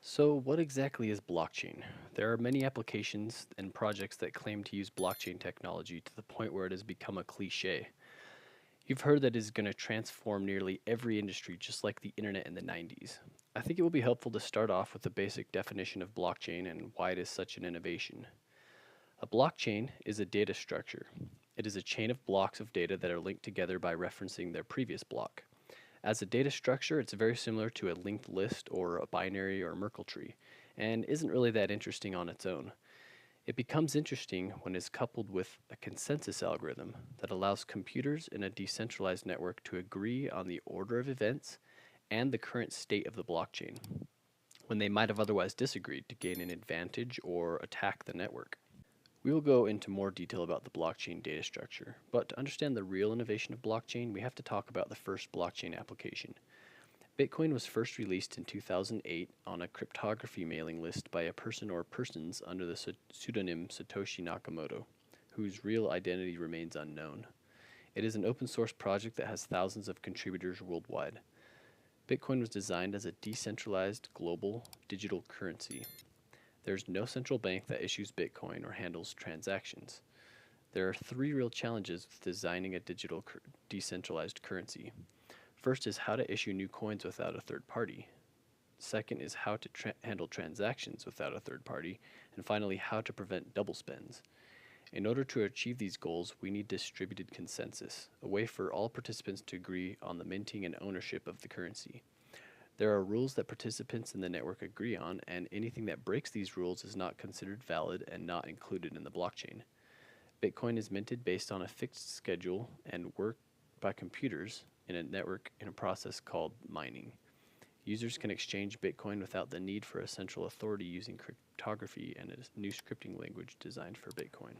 So, what exactly is blockchain? There are many applications and projects that claim to use blockchain technology to the point where it has become a cliche. You've heard that it is going to transform nearly every industry, just like the internet in the 90s. I think it will be helpful to start off with the basic definition of blockchain and why it is such an innovation. A blockchain is a data structure. It is a chain of blocks of data that are linked together by referencing their previous block. As a data structure, it's very similar to a linked list or a binary or Merkle tree, and isn't really that interesting on its own. It becomes interesting when it's coupled with a consensus algorithm that allows computers in a decentralized network to agree on the order of events and the current state of the blockchain, when they might have otherwise disagreed to gain an advantage or attack the network. We will go into more detail about the blockchain data structure, but to understand the real innovation of blockchain, we have to talk about the first blockchain application. Bitcoin was first released in 2008 on a cryptography mailing list by a person or persons under the pseudonym Satoshi Nakamoto, whose real identity remains unknown. It is an open source project that has thousands of contributors worldwide. Bitcoin was designed as a decentralized global digital currency. There's no central bank that issues Bitcoin or handles transactions. There are three real challenges with designing a digital decentralized currency. First is how to issue new coins without a third party. Second is how to handle transactions without a third party. And finally, how to prevent double spends. In order to achieve these goals, we need distributed consensus, a way for all participants to agree on the minting and ownership of the currency. There are rules that participants in the network agree on, and anything that breaks these rules is not considered valid and not included in the blockchain. Bitcoin is minted based on a fixed schedule and work by computers in a network in a process called mining. Users can exchange Bitcoin without the need for a central authority using cryptography and a new scripting language designed for Bitcoin.